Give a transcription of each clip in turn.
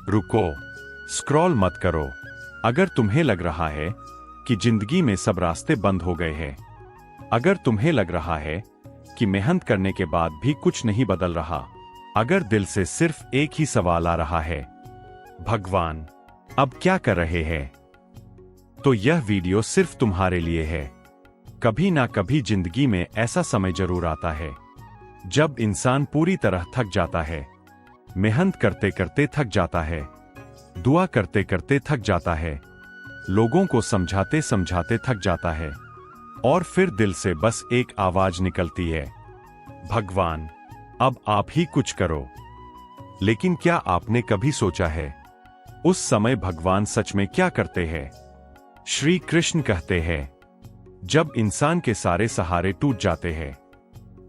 रुको, स्क्रॉल मत करो। अगर तुम्हें लग रहा है कि जिंदगी में सब रास्ते बंद हो गए हैं, अगर तुम्हें लग रहा है कि मेहनत करने के बाद भी कुछ नहीं बदल रहा, अगर दिल से सिर्फ एक ही सवाल आ रहा है, भगवान अब क्या कर रहे हैं, तो यह वीडियो सिर्फ तुम्हारे लिए है। कभी ना कभी जिंदगी में ऐसा समय जरूर आता है जब इंसान पूरी तरह थक जाता है, मेहनत करते करते थक जाता है, दुआ करते करते थक जाता है, लोगों को समझाते समझाते थक जाता है, और फिर दिल से बस एक आवाज निकलती है, भगवान अब आप ही कुछ करो। लेकिन क्या आपने कभी सोचा है उस समय भगवान सच में क्या करते हैं? श्री कृष्ण कहते हैं, जब इंसान के सारे सहारे टूट जाते हैं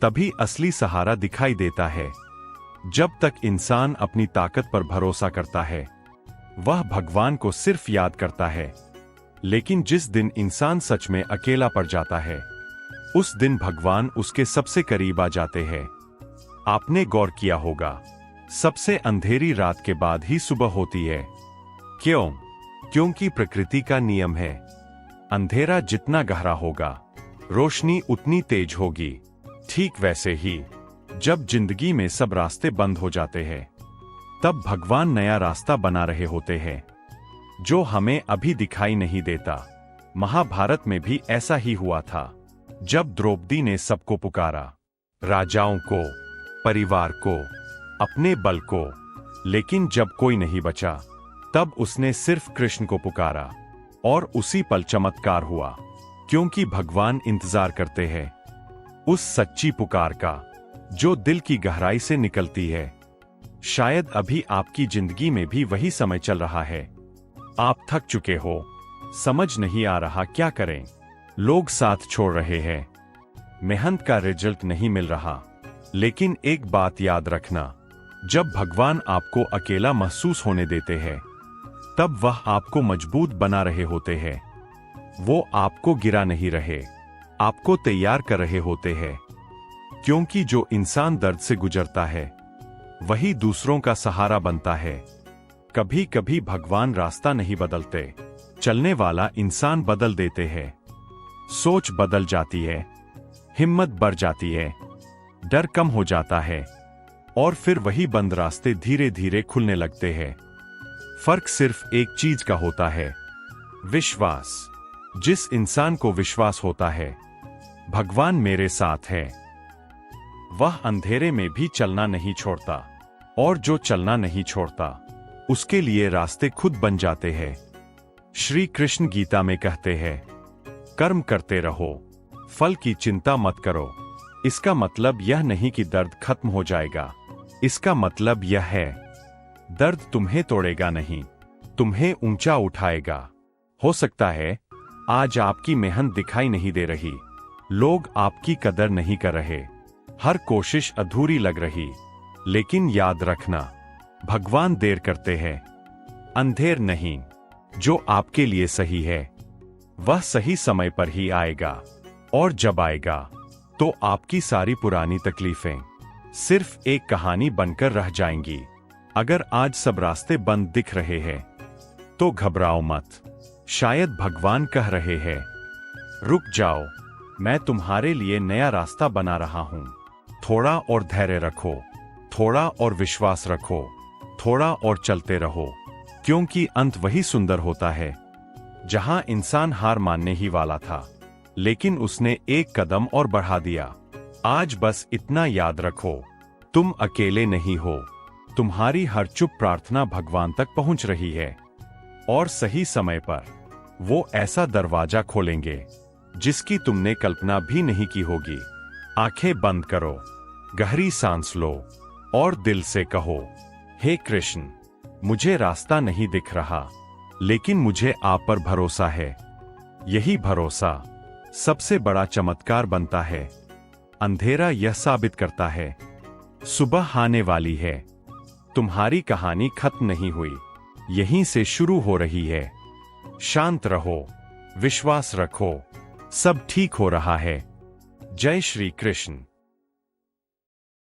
तभी असली सहारा दिखाई देता है। जब तक इंसान अपनी ताकत पर भरोसा करता है वह भगवान को सिर्फ याद करता है, लेकिन जिस दिन इंसान सच में अकेला पड़ जाता है उस दिन भगवान उसके सबसे करीब आ जाते हैं। आपने गौर किया होगा, सबसे अंधेरी रात के बाद ही सुबह होती है। क्यों? क्योंकि प्रकृति का नियम है, अंधेरा जितना गहरा होगा रोशनी उतनी तेज होगी। ठीक वैसे ही जब जिंदगी में सब रास्ते बंद हो जाते हैं तब भगवान नया रास्ता बना रहे होते हैं जो हमें अभी दिखाई नहीं देता। महाभारत में भी ऐसा ही हुआ था, जब द्रौपदी ने सबको पुकारा, राजाओं को, परिवार को, अपने बल को, लेकिन जब कोई नहीं बचा तब उसने सिर्फ कृष्ण को पुकारा और उसी पल चमत्कार हुआ। क्योंकि भगवान इंतजार करते हैं उस सच्ची पुकार का जो दिल की गहराई से निकलती है। शायद अभी आपकी जिंदगी में भी वही समय चल रहा है। आप थक चुके हो, समझ नहीं आ रहा क्या करें, लोग साथ छोड़ रहे हैं, मेहनत का रिजल्ट नहीं मिल रहा। लेकिन एक बात याद रखना, जब भगवान आपको अकेला महसूस होने देते हैं तब वह आपको मजबूत बना रहे होते हैं। वो आपको गिरा नहीं रहे, आपको तैयार कर रहे होते हैं। क्योंकि जो इंसान दर्द से गुजरता है वही दूसरों का सहारा बनता है। कभी कभी भगवान रास्ता नहीं बदलते, चलने वाला इंसान बदल देते हैं। सोच बदल जाती है, हिम्मत बढ़ जाती है, डर कम हो जाता है, और फिर वही बंद रास्ते धीरे धीरे खुलने लगते हैं। फर्क सिर्फ एक चीज का होता है, विश्वास। जिस इंसान को विश्वास होता है भगवान मेरे साथ है, वह अंधेरे में भी चलना नहीं छोड़ता, और जो चलना नहीं छोड़ता उसके लिए रास्ते खुद बन जाते हैं। श्री कृष्ण गीता में कहते हैं, कर्म करते रहो, फल की चिंता मत करो। इसका मतलब यह नहीं कि दर्द खत्म हो जाएगा, इसका मतलब यह है दर्द तुम्हें तोड़ेगा नहीं, तुम्हें ऊंचा उठाएगा। हो सकता है आज आपकी मेहनत दिखाई नहीं दे रही, लोग आपकी कदर नहीं कर रहे, हर कोशिश अधूरी लग रही, लेकिन याद रखना भगवान देर करते हैं, अंधेर नहीं। जो आपके लिए सही है वह सही समय पर ही आएगा, और जब आएगा तो आपकी सारी पुरानी तकलीफें सिर्फ एक कहानी बनकर रह जाएंगी। अगर आज सब रास्ते बंद दिख रहे हैं तो घबराओ मत, शायद भगवान कह रहे हैं, रुक जाओ, मैं तुम्हारे लिए नया रास्ता बना रहा हूं। थोड़ा और धैर्य रखो, थोड़ा और विश्वास रखो, थोड़ा और चलते रहो। क्योंकि अंत वही सुंदर होता है जहां इंसान हार मानने ही वाला था, लेकिन उसने एक कदम और बढ़ा दिया। आज बस इतना याद रखो, तुम अकेले नहीं हो, तुम्हारी हर चुप प्रार्थना भगवान तक पहुंच रही है, और सही समय पर वो ऐसा दरवाजा खोलेंगे जिसकी तुमने कल्पना भी नहीं की होगी। आंखें बंद करो, गहरी सांस लो, और दिल से कहो, हे कृष्ण, मुझे रास्ता नहीं दिख रहा, लेकिन मुझे आप पर भरोसा है। यही भरोसा सबसे बड़ा चमत्कार बनता है। अंधेरा यह साबित करता है सुबह आने वाली है। तुम्हारी कहानी खत्म नहीं हुई, यहीं से शुरू हो रही है। शांत रहो, विश्वास रखो, सब ठीक हो रहा है। जय श्री कृष्ण।